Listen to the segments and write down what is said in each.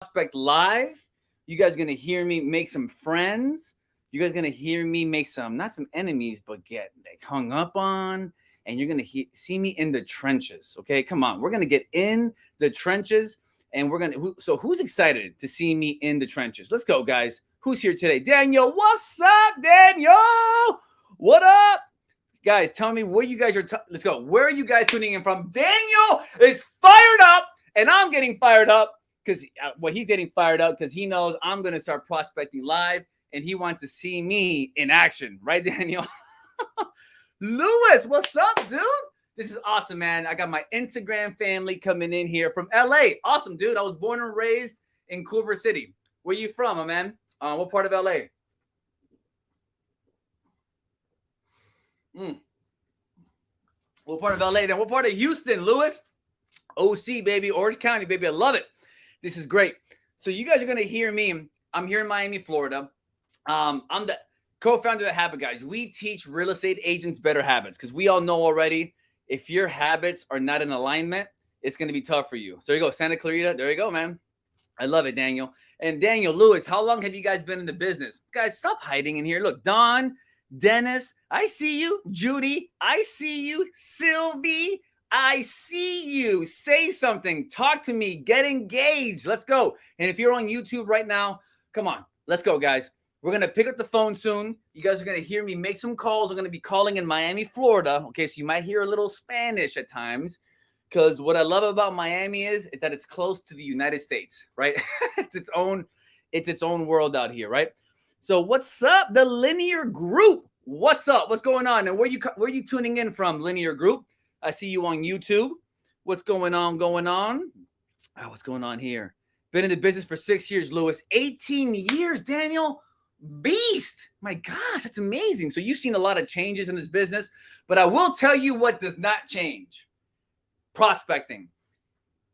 Prospect Live. You guys are going to hear me make some friends. You guys are going to hear me make some, not some enemies, but get like hung up on. And you're going to see me in the trenches. Okay, come on. We're going to get in the trenches. And we're going to, so who's excited to see me in the trenches? Let's go, guys. Who's here today? Daniel, what's up, Daniel? What up? Guys, tell me where you guys are. Let's go. Where are you guys tuning in from? Daniel is fired up, and I'm getting fired up because he's getting fired up because he knows I'm going to start prospecting live, and he wants to see me in action. Right, Daniel? Lewis, what's up, dude? This is awesome, man. I got my Instagram family coming in here from LA. Awesome, dude. I was born and raised in Culver City. Where you from, my man? What part of LA? What part of LA? Then what part of Houston, Lewis? OC, baby. Orange County, baby. I love it. This is great. So you guys are going to hear me. I'm here in Miami, Florida. I'm the co-founder of The Habit Guys. We teach real estate agents better habits because we all know already if your habits are not in alignment, it's going to be tough for you. So there you go. Santa Clarita. There you go, man. I love it, Daniel. And Daniel, Lewis, how long have you guys been in the business? Guys, stop hiding in here. Look, Don, Dennis, I see you. Judy, I see you. Sylvie, I see you. Say something. Talk to me. Get engaged. Let's go. And if you're on YouTube right now, come on. Let's go, guys. We're going to pick up the phone soon. You guys are going to hear me make some calls. I'm going to be calling in Miami, Florida. Okay, so you might hear a little Spanish at times because what I love about Miami is that it's close to the United States, right? It's its own world out here, right? So what's up, the Linear Group? What's up? What's going on? And where you tuning in from, Linear Group? I see you on YouTube. What's going on? What's going on here? Been in the business for 6 years, Lewis. 18 years, Daniel. Beast. My gosh, that's amazing. So you've seen a lot of changes in this business, but I will tell you what does not change. Prospecting.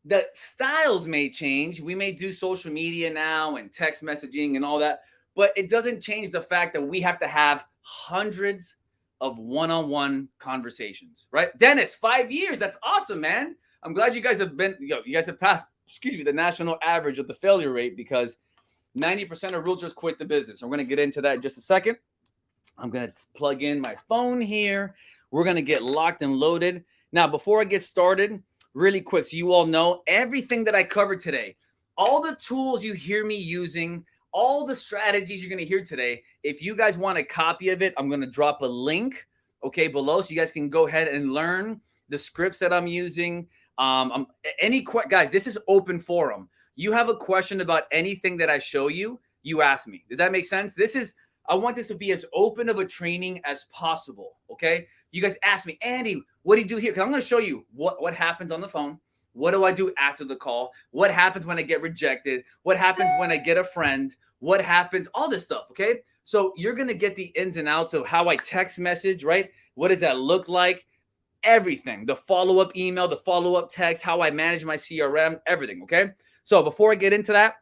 The styles may change. We may do social media now and text messaging and all that, but it doesn't change the fact that we have to have hundreds of one-on-one conversations, right? Dennis, 5 years. That's awesome, man. I'm glad you guys have passed, the national average of the failure rate because 90% of realtors quit the business. I'm going to get into that in just a second. I'm going to plug in my phone here. We're going to get locked and loaded. Now, before I get started, really quick, so you all know everything that I covered today, all the tools you hear me using, all the strategies you're going to hear today, if you guys want a copy of it, I'm going to drop a link, below so you guys can go ahead and learn the scripts that I'm using. Guys, this is open forum. You have a question about anything that I show you, you ask me. Does that make sense? I want this to be as open of a training as possible, okay? You guys ask me, Andy, what do you do here? Because I'm going to show you what happens on the phone. What do I do after the call? What happens when I get rejected? What happens when I get a friend? What happens? All this stuff, okay? So you're going to get the ins and outs of how I text message, right? What does that look like? Everything. The follow-up email, the follow-up text, how I manage my CRM, everything, okay? So before I get into that,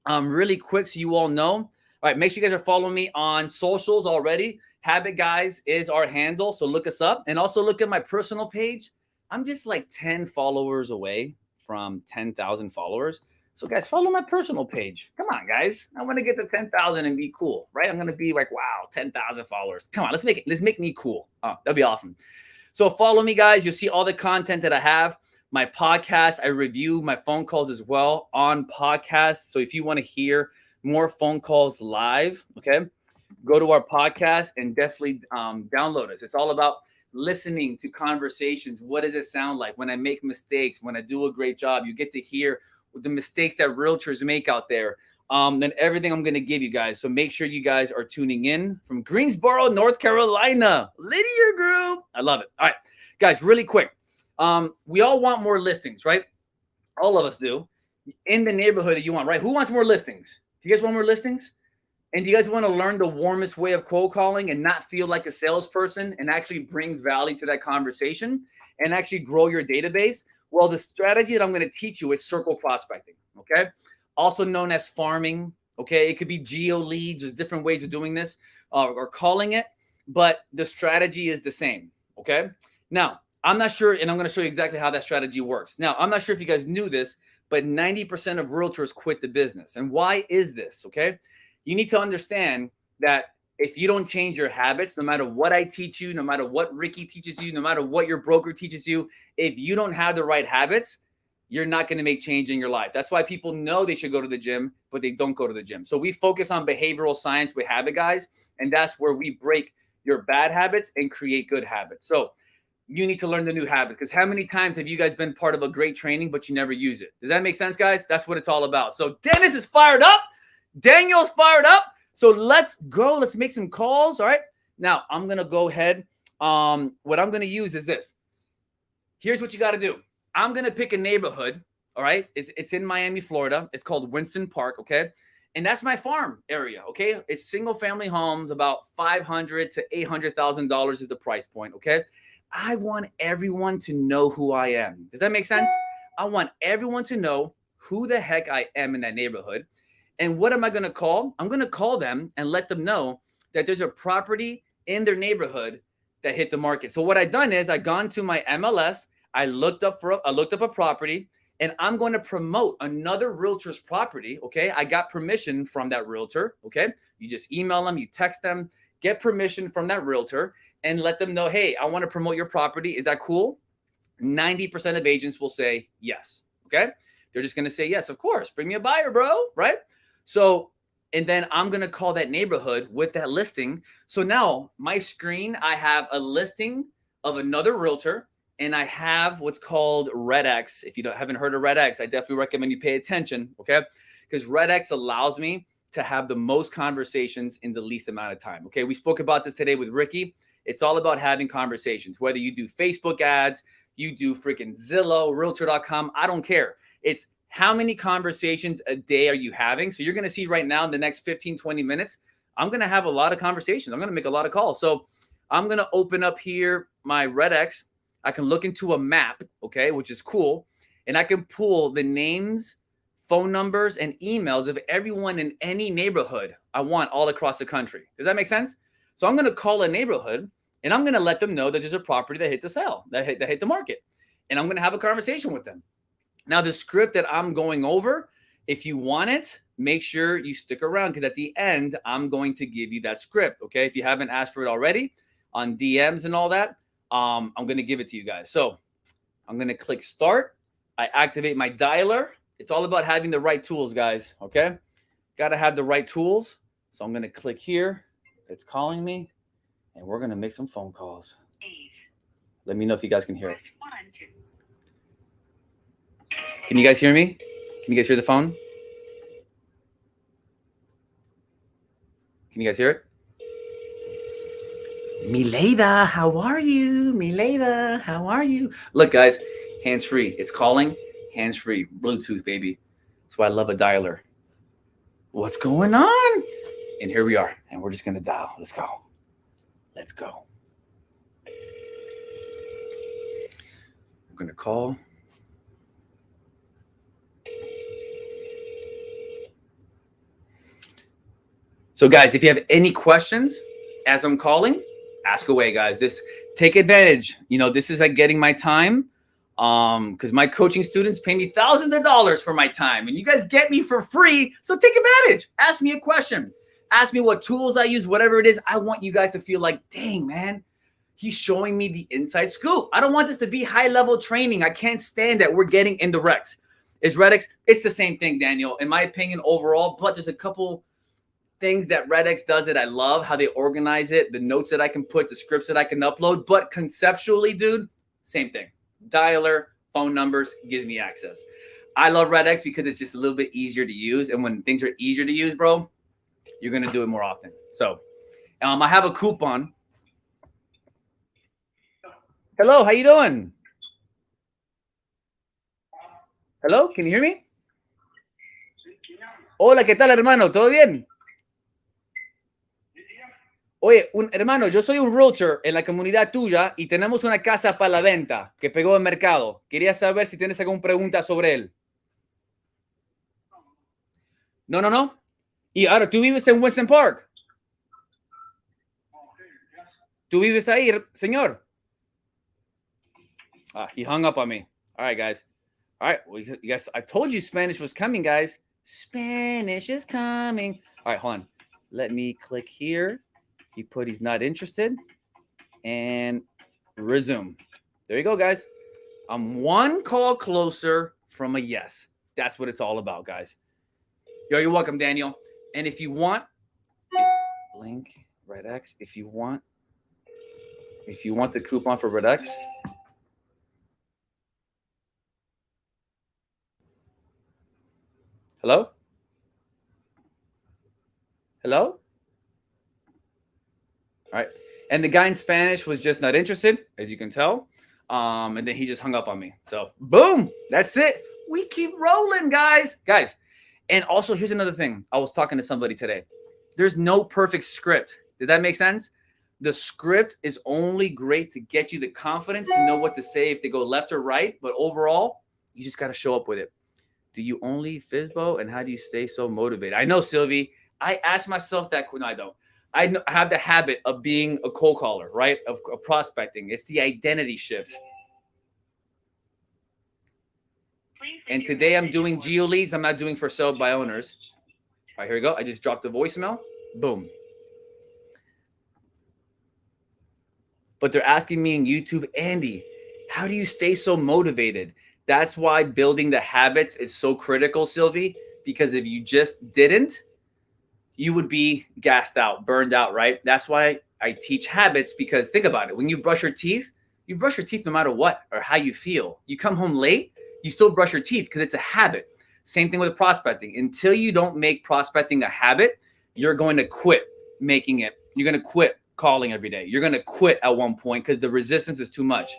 really quick so you all know, all right, make sure you guys are following me on socials already. Habit Guys is our handle, so look us up. And also look at my personal page. I'm just like 10 followers away from 10,000 followers. So guys, follow my personal page. Come on, guys. I want to get to 10,000 and be cool, right? I'm going to be like, wow, 10,000 followers. Come on, let's make me cool. Oh, that'd be awesome. So follow me, guys. You'll see all the content that I have. My podcast, I review my phone calls as well on podcasts. So if you want to hear more phone calls live, okay, go to our podcast and definitely download us. It's all about listening to conversations. What does it sound like when I make mistakes, when I do a great job? You get to hear the mistakes that realtors make out there and everything I'm going to give you guys. So make sure you guys are tuning in from Greensboro, North Carolina. Linear Group. I love it. All right, guys, really quick. We all want more listings, right? All of us do. In the neighborhood that you want, right? Who wants more listings? Do you guys want more listings? And do you guys want to learn the warmest way of cold calling and not feel like a salesperson and actually bring value to that conversation and actually grow your database? Well, the strategy that I'm going to teach you is circle prospecting, okay? Also known as farming, okay? It could be geo leads. There's different ways of doing this or calling it, but the strategy is the same, okay? Now, I'm not sure, and I'm going to show you exactly how that strategy works. Now, I'm not sure if you guys knew this, but 90% of realtors quit the business. And why is this? Okay. You need to understand that if you don't change your habits, no matter what I teach you, no matter what Ricky teaches you, no matter what your broker teaches you, if you don't have the right habits, you're not going to make change in your life. That's why people know they should go to the gym, but they don't go to the gym. So we focus on behavioral science with Habit Guys, and that's where we break your bad habits and create good habits. So you need to learn the new habit, because how many times have you guys been part of a great training, but you never use it? Does that make sense, guys? That's what it's all about. So Dennis is fired up. Daniel's fired up. So let's go. Let's make some calls. All right. Now I'm going to go ahead. What I'm going to use is this. Here's what you got to do. I'm going to pick a neighborhood. All right. It's in Miami, Florida. It's called Winston Park. Okay. And that's my farm area. Okay. It's single family homes, about $500,000 to $800,000 is the price point. Okay. I want everyone to know who I am. Does that make sense? I want everyone to know who the heck I am in that neighborhood. And what am I going to call? I'm going to call them and let them know that there's a property in their neighborhood that hit the market. So what I've done is I've gone to my MLS. I looked up a property, and I'm going to promote another realtor's property. Okay. I got permission from that realtor. Okay. You just email them, you text them, get permission from that realtor, and let them know, hey, I want to promote your property. Is that cool? 90% of agents will say yes. Okay. They're just going to say, yes, of course. Bring me a buyer, bro. Right. So, and then I'm going to call that neighborhood with that listing. So now my screen, I have a listing of another realtor, and I have what's called REDX. If you haven't heard of REDX, I definitely recommend you pay attention. Okay. Because REDX allows me to have the most conversations in the least amount of time. Okay. We spoke about this today with Ricky. It's all about having conversations, whether you do Facebook ads, you do freaking Zillow, realtor.com. I don't care. It's how many conversations a day are you having? So you're going to see right now in the next 15, 20 minutes, I'm going to have a lot of conversations. I'm going to make a lot of calls. So I'm going to open up here my REDX. I can look into a map, okay, which is cool. And I can pull the names, phone numbers, and emails of everyone in any neighborhood I want all across the country. Does that make sense? So I'm going to call a neighborhood, and I'm going to let them know that there's a property that hit the sale, that hit the market. And I'm going to have a conversation with them. Now, the script that I'm going over, if you want it, make sure you stick around, because at the end, I'm going to give you that script, okay? If you haven't asked for it already on DMs and all that, I'm going to give it to you guys. So I'm going to click start. I activate my dialer. It's all about having the right tools, guys, okay? Got to have the right tools. So I'm going to click here. It's calling me, and we're going to make some phone calls. Let me know if you guys can hear it. Can you guys hear me? Can you guys hear the phone? Can you guys hear it? Mileida, how are you? Mileida, how are you? Look, guys, hands-free. It's calling, hands-free, Bluetooth, baby. That's why I love a dialer. What's going on? And here we are, and we're just going to dial. Let's go. Let's go. I'm going to call. So, guys, if you have any questions as I'm calling, ask away, guys. Take advantage. This is like getting my time, because my coaching students pay me thousands of dollars for my time, and you guys get me for free. So take advantage. Ask me a question. Ask me what tools I use, whatever it is. I want you guys to feel like, dang, man, he's showing me the inside scoop. I don't want this to be high-level training. I can't stand that we're getting into Rex. Is REDX? It's the same thing, Daniel, in my opinion, overall, but there's a couple things that REDX does that I love, how they organize it, the notes that I can put, the scripts that I can upload. But conceptually, dude, same thing. Dialer, phone numbers, gives me access. I love REDX because it's just a little bit easier to use. And when things are easier to use, bro, you're going to do it more often. So I have a coupon. Hello, how you doing? Hello, can you hear me? Hola, ¿qué tal, hermano? ¿Todo bien? Oye, hermano, yo soy un realtor en la comunidad tuya y tenemos una casa para la venta que pegó en mercado. Quería saber si tienes alguna pregunta sobre él. No. Y ahora, ¿tú vives en Winston Park? ¿Tú vives ahí, señor? He hung up on me. All right, guys. All right. Well, you guys, I told you Spanish was coming, guys. Spanish is coming. All right, hold on. Let me click here. He put he's not interested. And resume. There you go, guys. I'm one call closer from a yes. That's what it's all about, guys. Yo, you're welcome, Daniel. And if you want, blink REDX. If you want the coupon for REDX, hello? Hello? All right. And the guy in Spanish was just not interested, as you can tell. And then he just hung up on me. So, boom. That's it. We keep rolling, guys. Guys. And also, here's another thing. I was talking to somebody today. There's no perfect script. Did that make sense? The script is only great to get you the confidence to know what to say if they go left or right. But overall, you just got to show up with it. Do you only FISBO? And how do you stay so motivated? I know, Sylvie. I ask myself that. No, I don't. I have the habit of being a cold caller, right? Of prospecting. It's the identity shift. And today I'm doing geo leads. I'm not doing for sale by owners. All right, here we go. I just dropped a voicemail. Boom. But they're asking me in YouTube, Andy, how do you stay so motivated? That's why building the habits is so critical, Sylvie, because if you just didn't, you would be gassed out, burned out, right? That's why I teach habits, because think about it. When you brush your teeth no matter what or how you feel. You come home late, you still brush your teeth because it's a habit. Same thing with prospecting. Until you don't make prospecting a habit, you're going to quit making it. You're going to quit calling every day. You're going to quit at one point because the resistance is too much.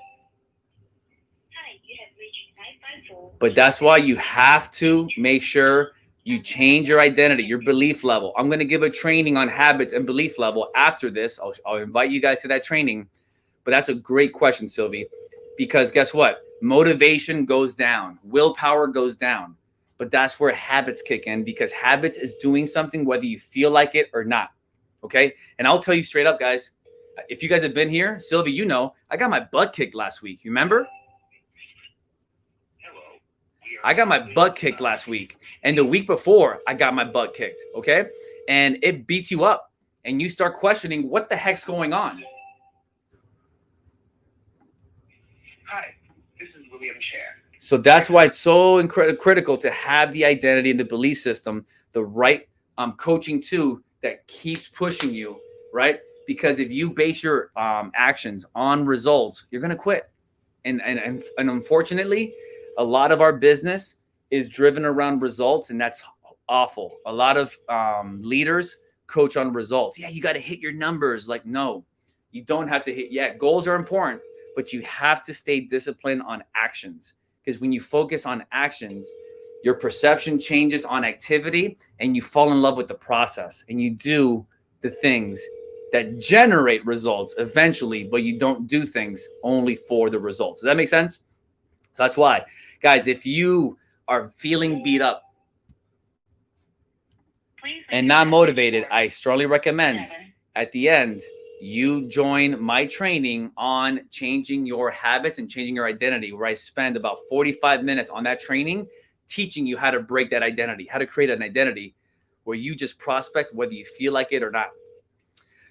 Hi, you have reached 954. But that's why you have to make sure you change your identity, your belief level. I'm going to give a training on habits and belief level after this. I'll invite you guys to that training. But that's a great question, Sylvie, because guess what? Motivation goes down. Willpower goes down. But that's where habits kick in, because habits is doing something whether you feel like it or not. Okay? And I'll tell you straight up, guys, if you guys have been here, Sylvie, you know, I got my butt kicked last week. You remember? I got my butt kicked last week. And the week before, I got my butt kicked. Okay? And it beats you up. And you start questioning what the heck's going on. Hi, this is William Chair. So that's why it's so critical to have the identity and the belief system, the right coaching too, that keeps pushing you, right? Because if you base your actions on results, you're going to quit. And unfortunately, a lot of our business is driven around results, and that's awful. A lot of leaders coach on results. Yeah, you got to hit your numbers. Like, no, you don't have to hit. Yeah, goals are important, but you have to stay disciplined on actions. Because when you focus on actions, your perception changes on activity, and you fall in love with the process, and you do the things that generate results eventually, but you don't do things only for the results. Does that make sense? So that's why, guys, if you are feeling beat up and not motivated, I strongly recommend at the end, you join my training on changing your habits and changing your identity, where I spend about 45 minutes on that training teaching you how to break that identity, how to create an identity where you just prospect whether you feel like it or not.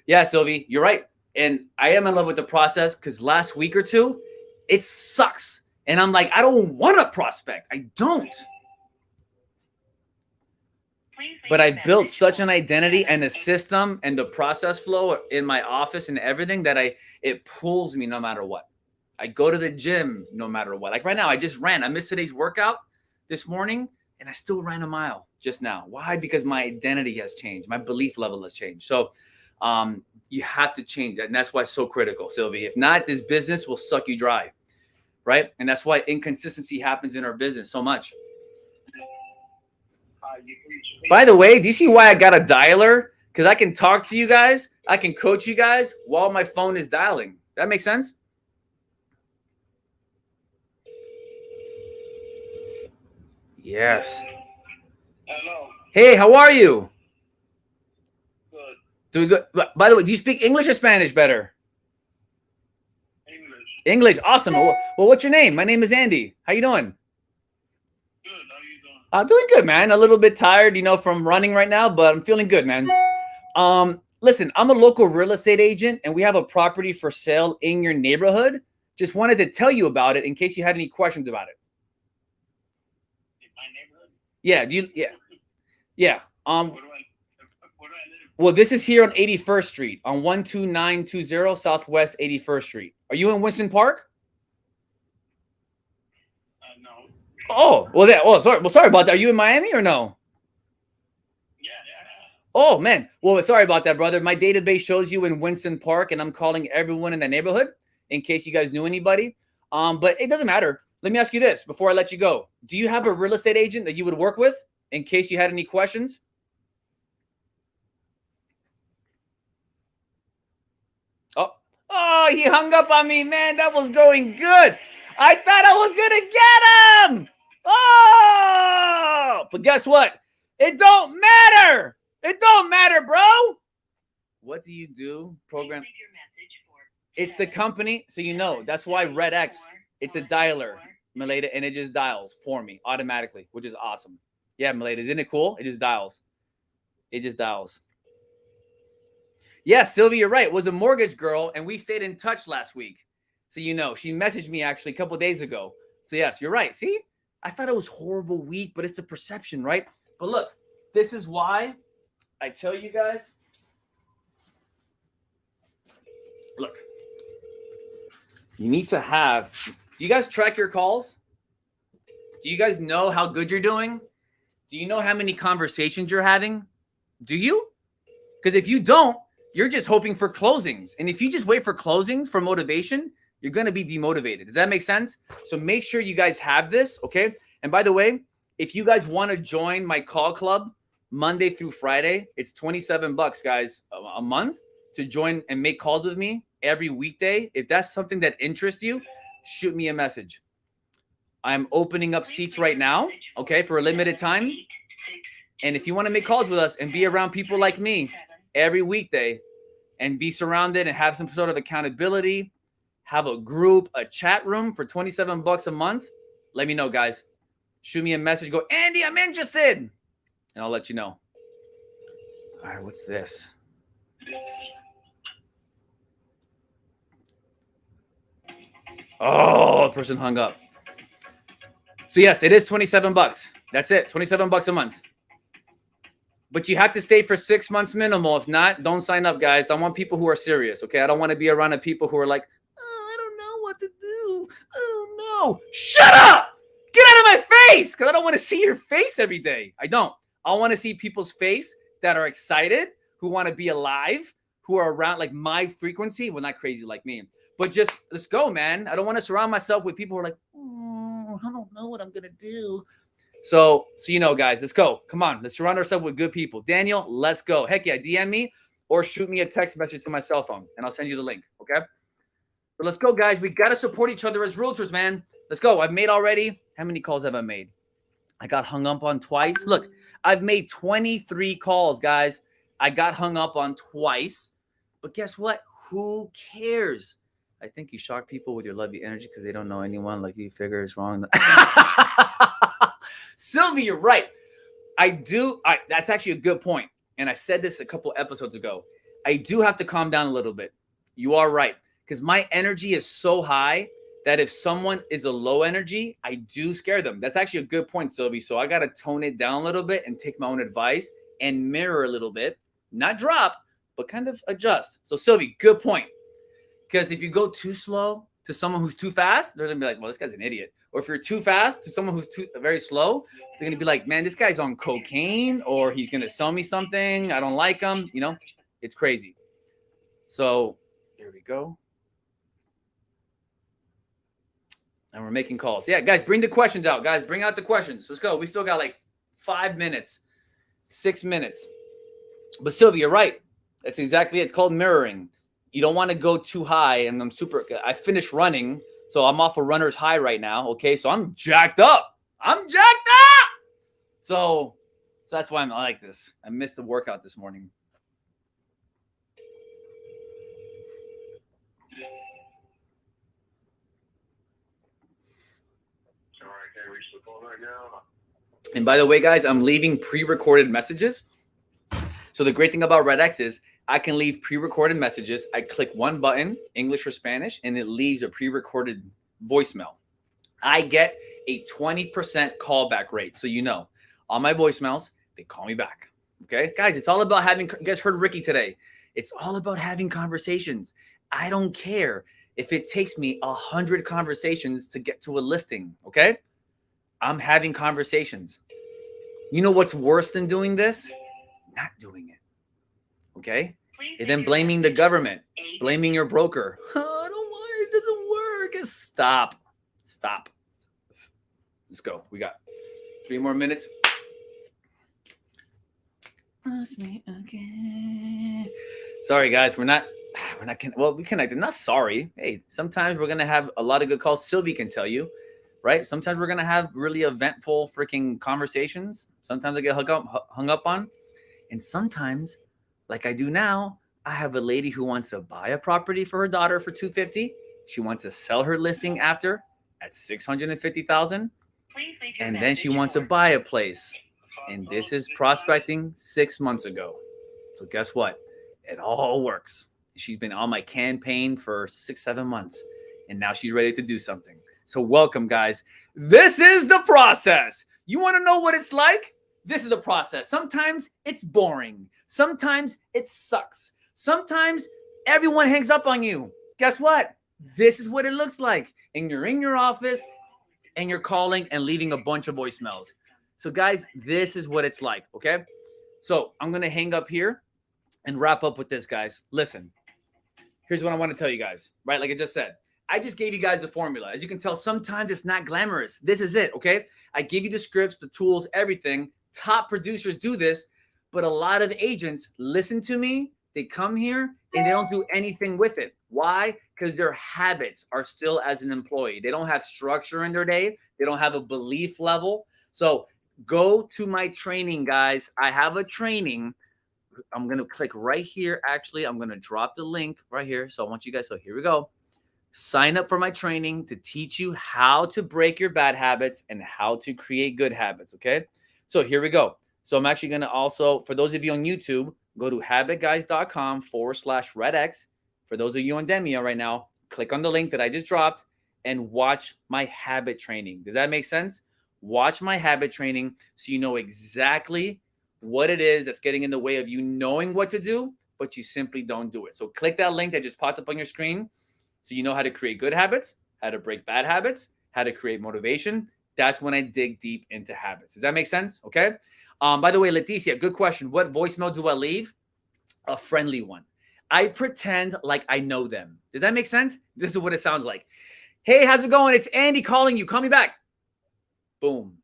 Yeah, Sylvie, you're right. And I am in love with the process, because last week or two, it sucks. And I'm like, I don't want to prospect. I don't. But I built such an identity and a system and the process flow in my office and everything that it pulls me no matter what. I go to the gym no matter what. Like right now, I just ran. I missed today's workout this morning, and I still ran a mile just now. Why? Because my identity has changed. My belief level has changed. So you have to change that. And that's why it's so critical, Sylvie. If not, this business will suck you dry, right? And that's why inconsistency happens in our business so much. By the way, do you see why I got a dialer? Because I can talk to you guys. I can coach you guys while my phone is dialing. That makes sense? Yes. Hello. Hey, how are you? Good. Doing good. By the way, do you speak English or Spanish better? English. English. Awesome. Well, what's your name? My name is Andy. How you doing? Doing good, man. A little bit tired, from running right now, but I'm feeling good, man. Listen, I'm a local real estate agent, and we have a property for sale in your neighborhood. Just wanted to tell you about it in case you had any questions about it. In my neighborhood? Yeah. Yeah. Where do I live? Well, this is here on 81st Street on 12920 Southwest 81st Street. Are you in Winston Park? No. Oh, well, sorry. Well, sorry about that. Are you in Miami or no? Yeah. Oh, man. Well, sorry about that, brother. My database shows you in Winston Park, and I'm calling everyone in the neighborhood in case you guys knew anybody. But it doesn't matter. Let me ask you this before I let you go. Do you have a real estate agent that you would work with in case you had any questions? Oh, he hung up on me, man. That was going good. I thought I was going to get him. Oh, but guess what? It don't matter. It don't matter, bro. What do you do? Program. It's the company, so you know. That's why REDX, it's a dialer, Milady, and it just dials for me automatically, which is awesome. Yeah, Milady, isn't it cool? It just dials. It just dials. Yeah, Sylvia, you're right. It was a mortgage girl, and we stayed in touch last week. So she messaged me actually a couple days ago. So yes, you're right. See, I thought it was horrible week, but it's the perception, right? But look, this is why I tell you guys. Look, you need to have. Do you guys track your calls? Do you guys know how good you're doing? Do you know how many conversations you're having? Do you? Because if you don't, you're just hoping for closings. And if you just wait for closings for motivation, you're going to be demotivated. Does that make sense? So make sure you guys have this, okay? And by the way, if you guys want to join my call club Monday through Friday, it's $27, guys, a month to join and make calls with me every weekday. If that's something that interests you, shoot me a message. I'm opening up seats right now, okay, for a limited time. And if you want to make calls with us and be around people like me every weekday and be surrounded and have some sort of accountability, have a group, a chat room for $27 a month, let me know, guys. Shoot me a message. Go, Andy, I'm interested. And I'll let you know. All right, what's this? Oh, the person hung up. So yes, it is $27. That's it, $27 a month. But you have to stay for 6 months minimal. If not, don't sign up, guys. I want people who are serious, okay? I don't want to be around people who are like, oh, I don't know what to do. I don't know. Shut up! Get out of my face! Because I don't want to see your face every day. I don't. I want to see people's face that are excited, who want to be alive, who are around like my frequency. Well, not crazy like me. But just, let's go, man. I don't want to surround myself with people who are like, I don't know what I'm going to do. So guys, let's go. Come on. Let's surround ourselves with good people. Daniel, let's go. Heck yeah, DM me or shoot me a text message to my cell phone, and I'll send you the link, okay? But let's go, guys. We got to support each other as realtors, man. Let's go. I've made already. How many calls have I made? I got hung up on twice. Look, I've made 23 calls, guys. I got hung up on twice. But guess what? Who cares? I think you shock people with your lovey energy because they don't know anyone like you. Figure it's wrong. Sylvia, you're right. That's actually a good point. And I said this a couple episodes ago. I do have to calm down a little bit. You are right. Because my energy is so high that if someone is a low energy, I do scare them. That's actually a good point, Sylvie. So I got to tone it down a little bit and take my own advice and mirror a little bit. Not drop, but kind of adjust. So Sylvie, good point. Because if you go too slow to someone who's too fast, they're going to be like, well, this guy's an idiot. Or if you're too fast to someone who's very slow, they're going to be like, man, this guy's on cocaine, or he's going to sell me something. I don't like him. It's crazy. So here we go. And we're making calls. Yeah, guys, bring the questions out. Guys, bring out the questions. Let's go. We still got like 5 minutes, 6 minutes. But Sylvia, you're right. That's exactly it. It's called mirroring. You don't want to go too high. And I finished running. So I'm off a runner's high right now. Okay. So I'm jacked up. So that's why I'm like this. I missed the workout this morning. All right, can I reach the phone right now? And by the way, guys, I'm leaving pre-recorded messages. So the great thing about REDX is I can leave pre-recorded messages. I click one button, English or Spanish, and it leaves a pre-recorded voicemail. I get a 20% callback rate. So you know, on my voicemails, they call me back. Okay, guys, it's all about having, you guys heard Ricky today. It's all about having conversations. I don't care if it takes me 100 conversations to get to a listing. Okay, I'm having conversations. You know what's worse than doing this? Not doing it. Okay, and then blaming the government, blaming your broker. Oh, I don't want it. It doesn't work. Stop. Let's go. We got 3 more minutes. Sorry, guys. We're not. Well, we connected. Not sorry. Hey, sometimes we're gonna have a lot of good calls. Sylvie can tell you, right? Sometimes we're gonna have really eventful freaking conversations. Sometimes I get hung up on, and sometimes, like I do now, I have a lady who wants to buy a property for her daughter for $250,000. She wants to sell her listing after at $650,000, and then she wants to buy a place. And this is prospecting 6 months ago. So guess what? It all works. She's been on my campaign for 6-7 months, and now she's ready to do something. So welcome, guys. This is the process. You want to know what it's like? This is the process. Sometimes it's boring. Sometimes it sucks. Sometimes everyone hangs up on you. Guess what? This is what it looks like. And you're in your office and you're calling and leaving a bunch of voicemails. So guys, this is what it's like, okay? So I'm going to hang up here and wrap up with this, guys. Listen, here's what I want to tell you guys, right? Like I just said, I just gave you guys the formula. As you can tell, sometimes it's not glamorous. This is it, okay? I give you the scripts, the tools, everything. Top producers do this, but a lot of agents listen to me. They come here and they don't do anything with it. Why? Because their habits are still as an employee. They don't have structure in their day. They don't have a belief level. So go to my training, guys. I have a training. I'm going to click right here. Actually, I'm going to drop the link right here. So I want you guys, so here we go. Sign up for my training to teach you how to break your bad habits and how to create good habits, okay? So here we go. So I'm actually going to also, for those of you on YouTube, go to habitguys.com/REDX. For those of you on Demio right now, click on the link that I just dropped and watch my habit training. Does that make sense? Watch my habit training so you know exactly what it is that's getting in the way of you knowing what to do, but you simply don't do it. So click that link that just popped up on your screen so you know how to create good habits, how to break bad habits, how to create motivation. That's when I dig deep into habits. Does that make sense? Okay. By the way, Leticia, good question. What voicemail do I leave? A friendly one. I pretend like I know them. Does that make sense? This is what it sounds like. Hey, how's it going? It's Andy calling you. Call me back. Boom.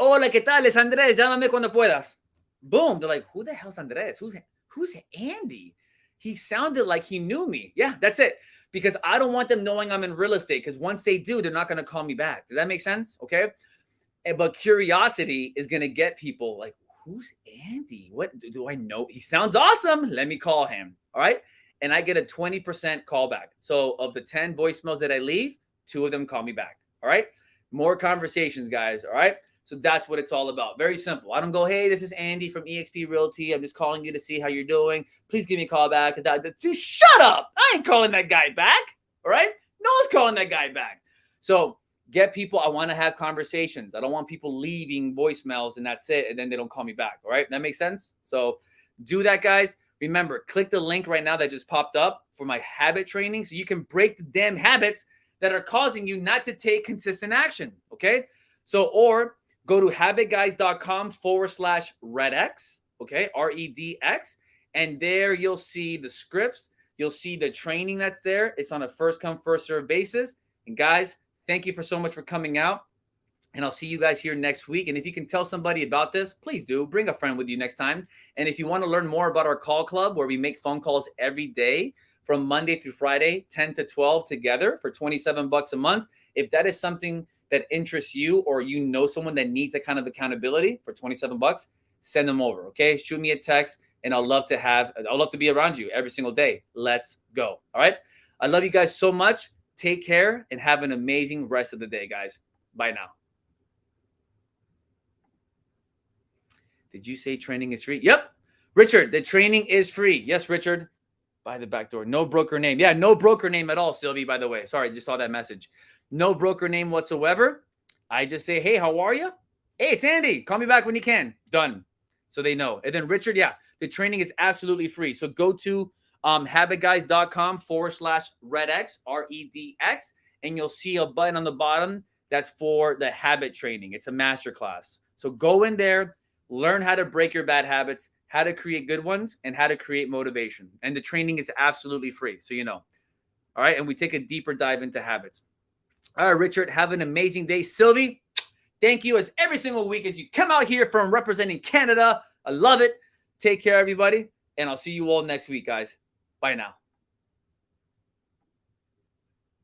Hola, ¿qué tal? Es Andrés. Llámame cuando puedas. Boom. They're like, who the hell's Andrés? Who's Andy? He sounded like he knew me. Yeah, that's it. Because I don't want them knowing I'm in real estate. Because once they do, they're not going to call me back. Does that make sense? Okay. But curiosity is going to get people like, who's Andy? What do I know? He sounds awesome. Let me call him. All right. And I get a 20% callback. So of the 10 voicemails that I leave, 2 of them call me back. All right. More conversations, guys. All right. So that's what it's all about. Very simple. I don't go, hey, this is Andy from eXp Realty. I'm just calling you to see how you're doing. Please give me a call back. Just shut up. I ain't calling that guy back. All right. No one's calling that guy back. So get people. I want to have conversations. I don't want people leaving voicemails and that's it. And then they don't call me back. All right. That makes sense. So do that, guys. Remember, click the link right now that just popped up for my habit training so you can break the damn habits that are causing you not to take consistent action. Okay. So, or go to habitguys.com/REDX. Okay. REDX. And there you'll see the scripts. You'll see the training that's there. It's on a first come, first serve basis. And guys, thank you for so much for coming out. And I'll see you guys here next week. And if you can tell somebody about this, please do. Bring a friend with you next time. And if you want to learn more about our call club, where we make phone calls every day from Monday through Friday, 10 to 12 together for $27 a month. If that is something that interests you or you know someone that needs that kind of accountability for $27, send them over. Okay. Shoot me a text and I'd love to be around you every single day. Let's go. All right. I love you guys so much. Take care and have an amazing rest of the day, guys. Bye now. Did you say training is free? Yep. Richard, the training is free. Yes, Richard. By the back door. No broker name. Yeah, no broker name at all, Sylvie, by the way. Sorry, just saw that message. No broker name whatsoever. I just say, hey, how are you? Hey, it's Andy. Call me back when you can. Done. So they know. And then Richard, yeah, the training is absolutely free. So go to habitguys.com/REDX, REDX, and you'll see a button on the bottom that's for the habit training. It's a masterclass. So go in there, learn how to break your bad habits, how to create good ones, and how to create motivation. And the training is absolutely free, so you know. All right, and we take a deeper dive into habits. All right, Richard, have an amazing day. Sylvie, thank you as every single week as you come out here from representing Canada. I love it. Take care, everybody, and I'll see you all next week, guys. Bye now.